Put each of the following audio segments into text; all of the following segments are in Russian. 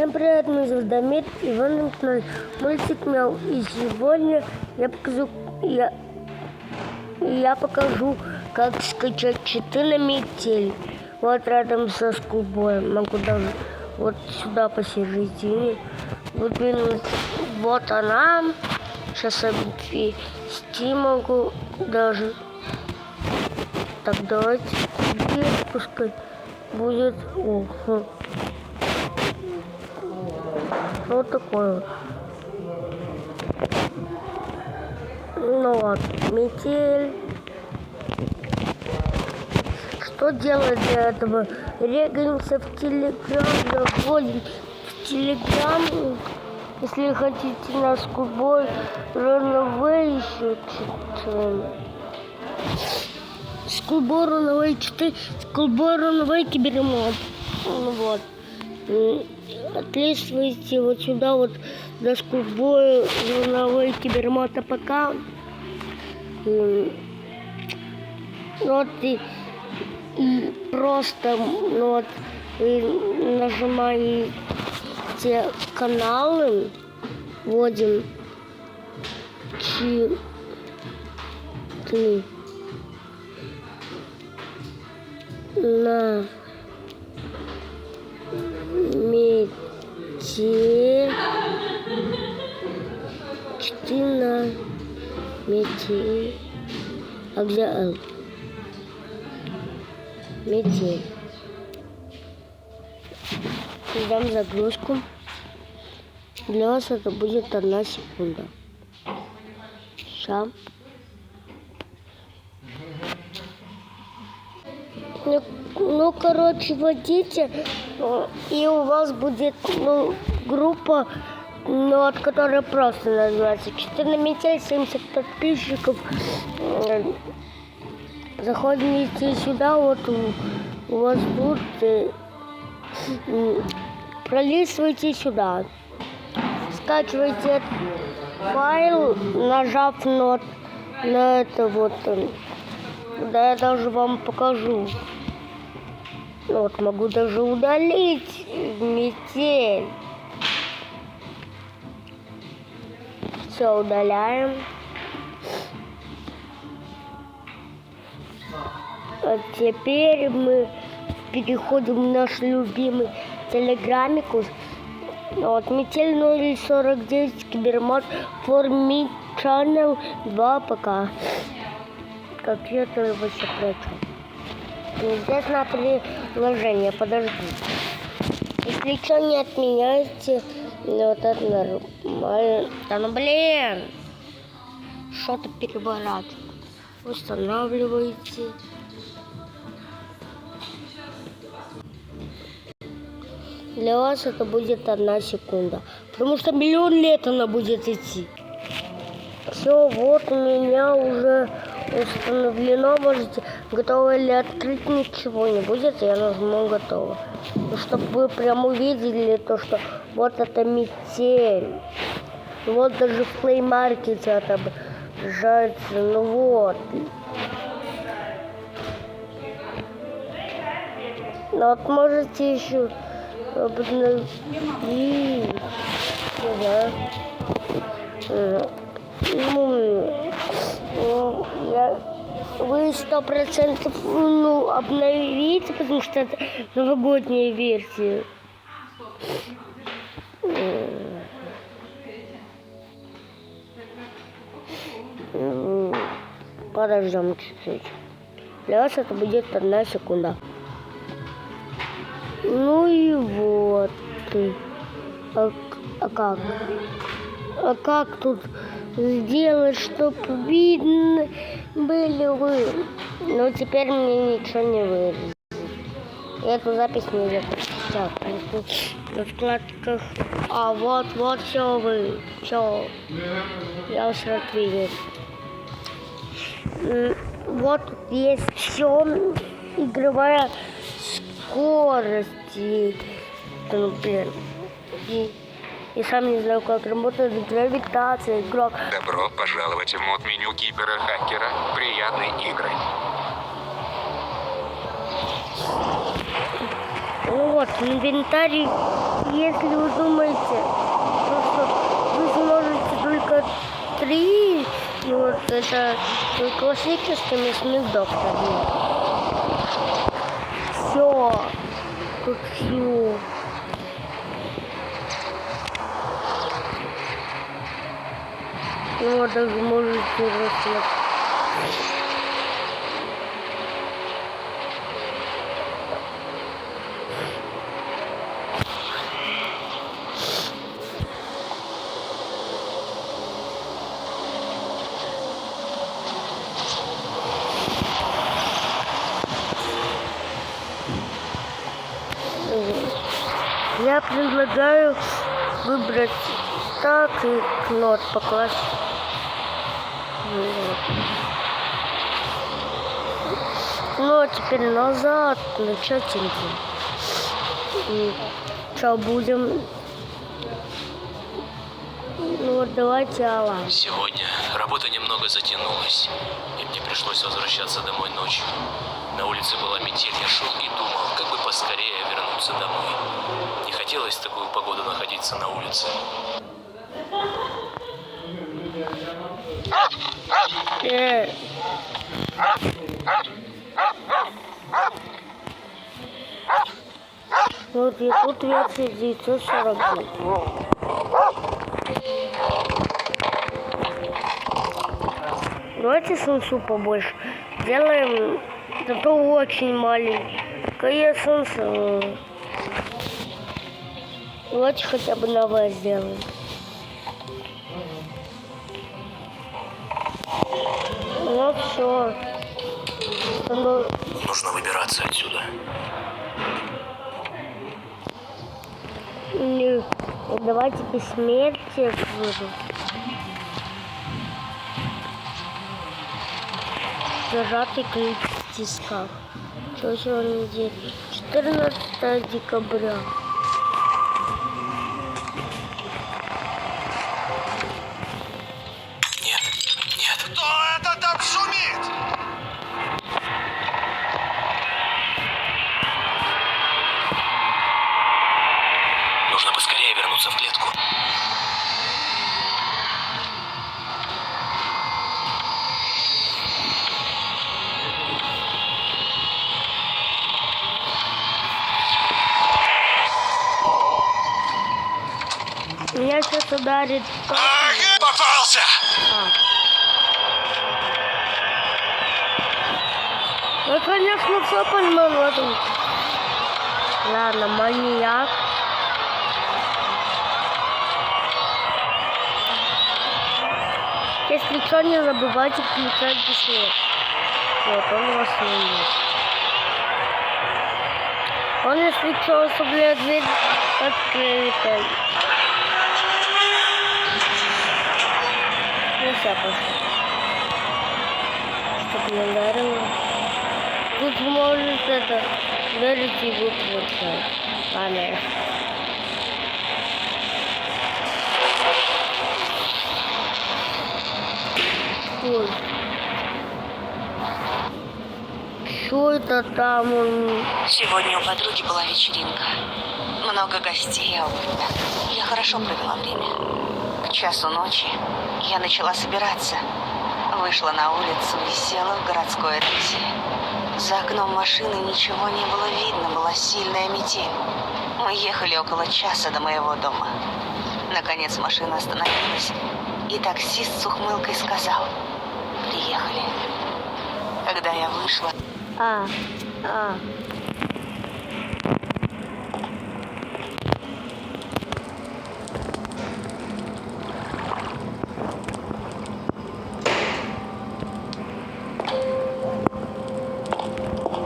Всем привет, меня зовут Дамир, и вы на канале Мультик Мяу. И сегодня я покажу, как скачать читы на метель. Вот рядом со скулбоем. Могу даже вот сюда посередине выдвинуть. Вот она. Сейчас обвести могу даже. Так, давайте здесь пускай будет. Ого. Вот такое вот. Ну вот, метель. Что делать для этого? Регаемся в Телеграм, заходим в Телеграм. Если хотите наш скулбой, рановей еще скулбой рановей 4, скулбой рановей кибермод. Ну вот. Отлистывайте вот сюда вот до скулбой рановей кибермод АПК. Вот и просто вот нажимаете каналы, вводим читы на метель, читы на метель, а где L? Метель. Ждем загрузку. Для вас это будет 1 секунда. Сейчас. Ну, короче, вводите, и у вас будет группа, от которой просто называется «Читы на метель», 70 подписчиков. Заходите сюда, вот у вас тут, пролистывайте сюда, скачивайте файл, нажав на это вот, да, я даже вам покажу. Вот, могу даже удалить метель. Все, удаляем. А теперь мы переходим в наш любимый телеграммикус. Вот, метель 049 кибермод форми channel 2 пока. Как я это его все прочел. Здесь на приложение, подожди. Если что не отменяете, вот это нормально. Да ну блин! Что-то переворачивать. Устанавливаете. Для вас это будет 1 секунда. Потому что миллион лет она будет идти. Все, вот у меня уже установлено. Можете готово или открыть, ничего не будет. Я нажму готово. Ну, чтобы вы прям увидели то, что вот это метель. Вот даже в Play Market отображается. Ну вот. Ну вот можете еще обновить. Да. Вы 100% обновите, потому что это новогодняя версия. Подождем чуть-чуть. Для вас это будет 1 секунда. Ну и вот. А как тут сделать, чтобы видно были вы? Ну, теперь мне ничего не вырезать. Эту запись нельзя прочитать. На вкладках. А вот все вы. Все. Я уже рад видеть. Вот тут есть все. Игровая скорость. И сам не знаю, как работает гравитация, игрок. Добро пожаловать в мод-меню киберхакера. Приятной игры. Ну вот, инвентарь, если вы думаете, что вы сможете только 3, и вот это классический мясных доктор. Все, тут все. Ну вот даже можете рассмотреть. Я предлагаю выбрать так и кнот покласть. Вот. Ну а теперь назад, начатенько. Что будем? Ну вот давайте Алан. Сегодня работа немного затянулась, и мне пришлось возвращаться домой ночью. На улице была метель, я шел и думал, как бы поскорее вернуться домой. Не хотелось в такую погоду находиться на улице. Вот я тут версия 949. Давайте солнцу побольше. Делаем, зато очень маленькое солнце. Давайте хотя бы новое сделаем. Ну все. Нужно выбираться отсюда. Давайте бессмертие буду. Зажатый ключ в тисках. Что сегодня день? 14 декабря. Нет. Кто это там шумит? Нужно поскорее вернуться в клетку. Меня сейчас ударит. Ага, попался! Ну, конечно, все понимаю в этом. Ладно, маньяк. Если что, не забывайте включать бессмертие. Вот, он вас не видит. Он, если что, оставляет дверь открытой. Ну, все, пошли. Чтоб не ударило. Тут может это верить и выключать. Ладно. Ой. Что это там? Сегодня у подруги была вечеринка. Много гостей. Я хорошо провела время. К часу ночи я начала собираться. Вышла на улицу и села в городское такси. За окном машины ничего не было видно, была сильная метель. Мы ехали около часа до моего дома. Наконец машина остановилась, и таксист с ухмылкой сказал: «Приехали». Когда я вышла...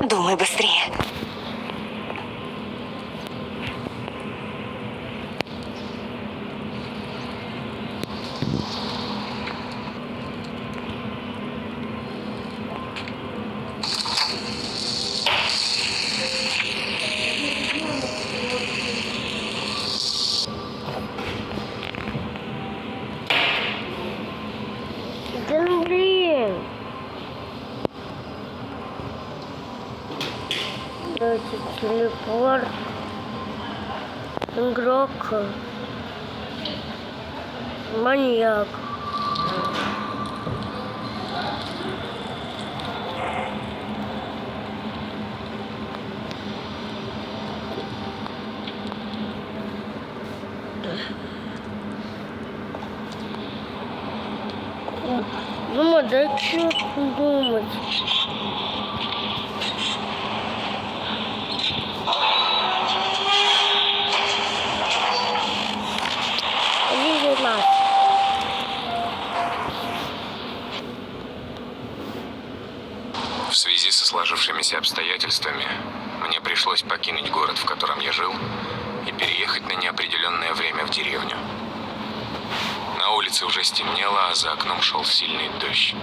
Думай быстрее. Да ну блин. Давайте телепорт. Игрок. Маньяк. Думать, да что думать? Видит нас. В связи со сложившимися обстоятельствами мне пришлось покинуть город, в котором я жил, и переехать на неопределенное время в деревню. На улице уже стемнело, а за окном шел сильный дождь.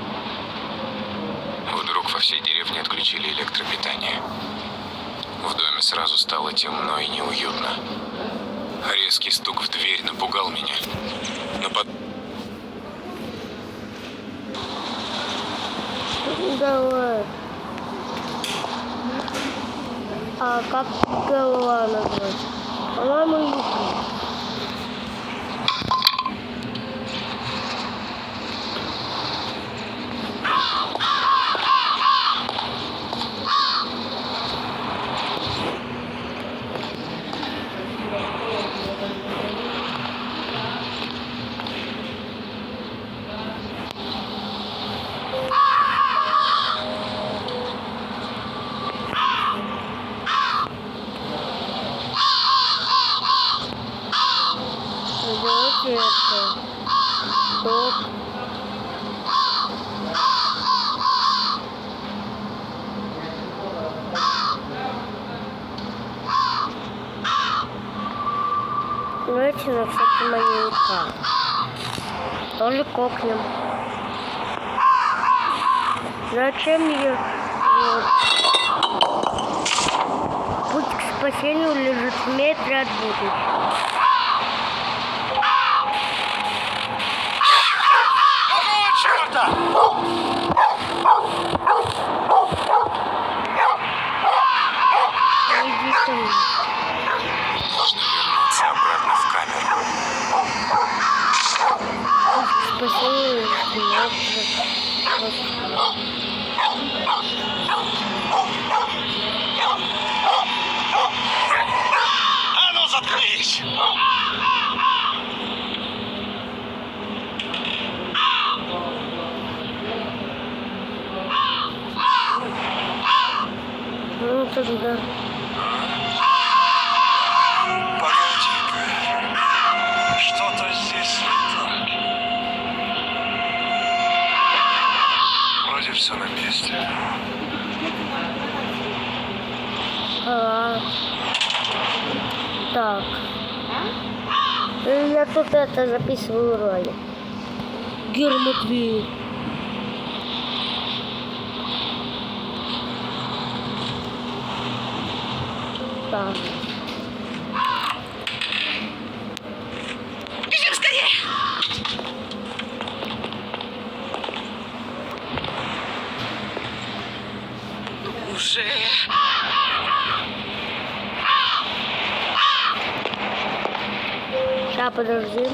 Вдруг во всей деревне отключили электропитание. В доме сразу стало темно и неуютно. Резкий стук в дверь напугал меня. Но Давай. А как голова назвать? По-моему, не знаю. Давайте это. Стоп. Давайте на всякий маньяка. Тоже кокнем. Зачем я... Вот. Путь к спасению лежит в метре от будущего. Какого черта? Иди ко мне. нужно вернуться обратно в камеру. Спасение лежит в метре. А ну заткнись! Ну тогда. Погоди-ка. Что-то здесь не так. Вроде все на месте. Ага. Так. Я тут это записываю ролик. Гера Матвей. Так. Бежим скорее! Уже... Сейчас, подожди.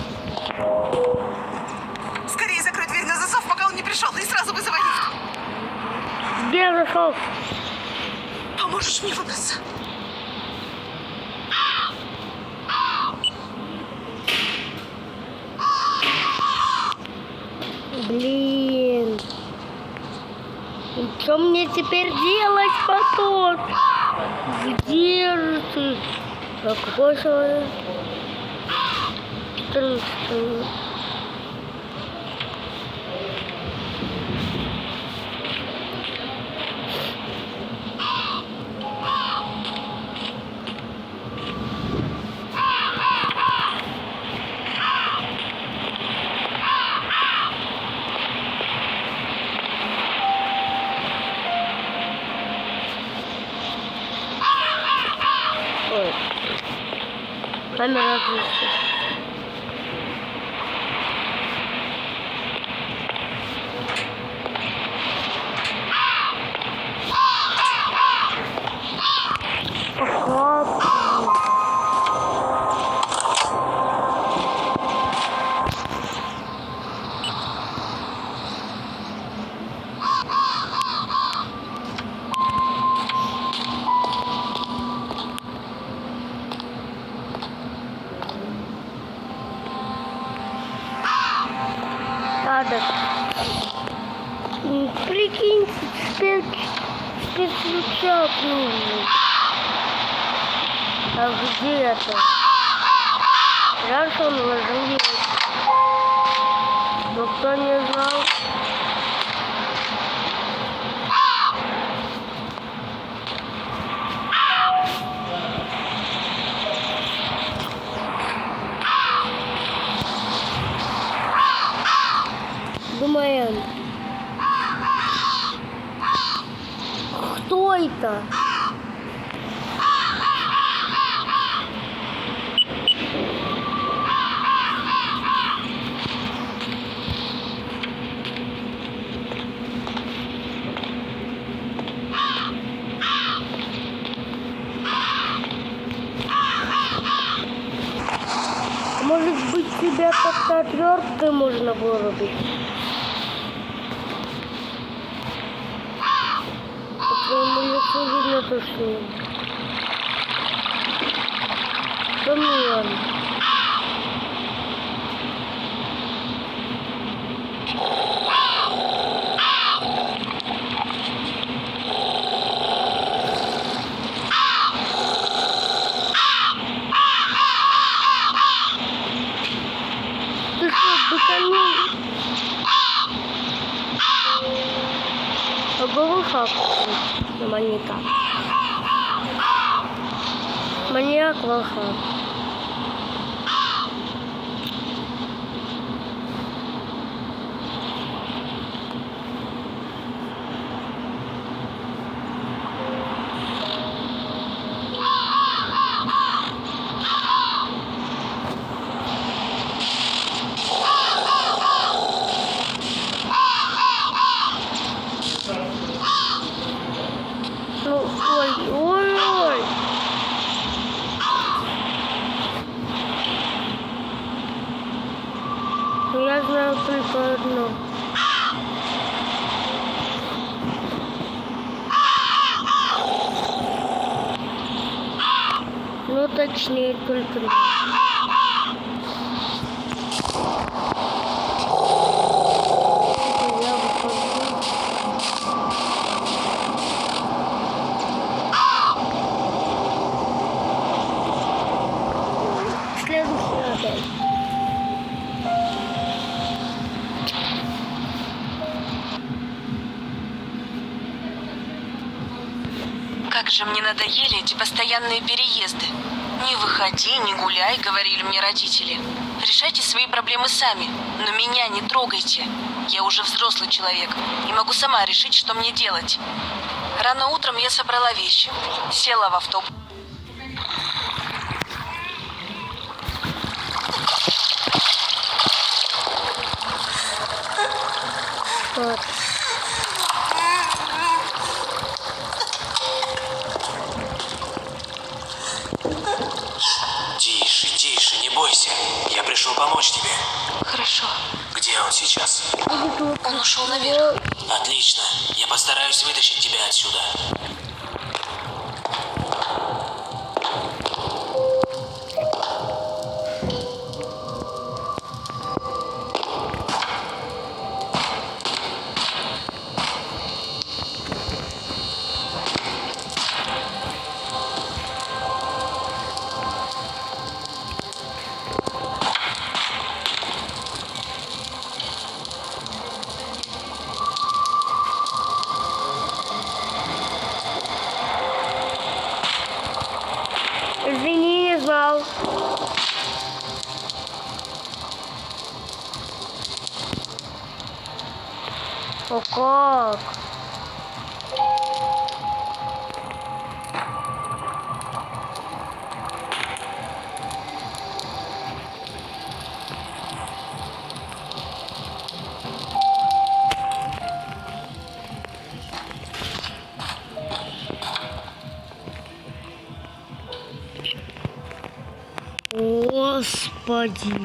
Скорее закрой дверь на засов, пока он не пришел, и сразу вызывай лифт. Где зашел? Поможешь мне выбраться? Блин. И что мне теперь делать потом? Где же ты? А какой человек? 14. Ой. Камера отвисла. Как? надо. Прикинь, спецрюкзак нужен. А где это? Раньше он вложил его. Но кто не знал. Думаем, кто это? Может быть, тебя как-то отверткой можно вырубить? По твоему лицу видно то, что... Камон. Ты что, быканул? Оглушак на маньяка. Маньяк волшеб. Ну, ой. Я знаю только одно. Ну, точнее, только два. Я выхожу. Следующий опять. Как же мне надоели эти постоянные переезды. Не выходи, не гуляй, говорили мне родители. Решайте свои проблемы сами, но меня не трогайте. Я уже взрослый человек и могу сама решить, что мне делать. Рано утром я собрала вещи, села в автобус. Вот. Тише, не бойся. Я пришел помочь тебе. Хорошо. Где он сейчас? Он ушел наверх. Отлично. Я постараюсь вытащить тебя отсюда. Извини, не знал. О, как? Господи.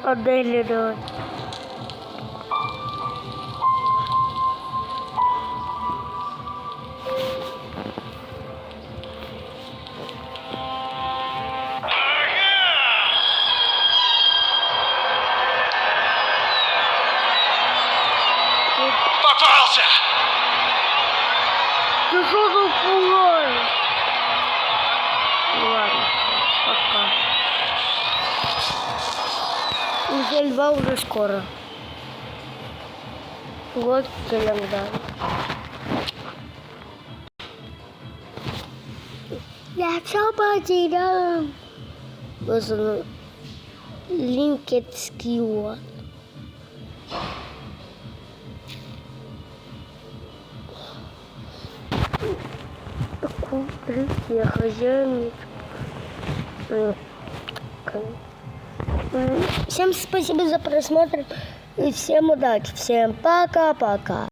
Адели, давай. Вернулся! Ты что тут пугаешь? Ладно, пока. Неделя 2 уже скоро. Вот иногда. Я все потерял. Вот линкетский вот. Я хозяин. Всем спасибо за просмотр и всем удачи. Всем пока-пока.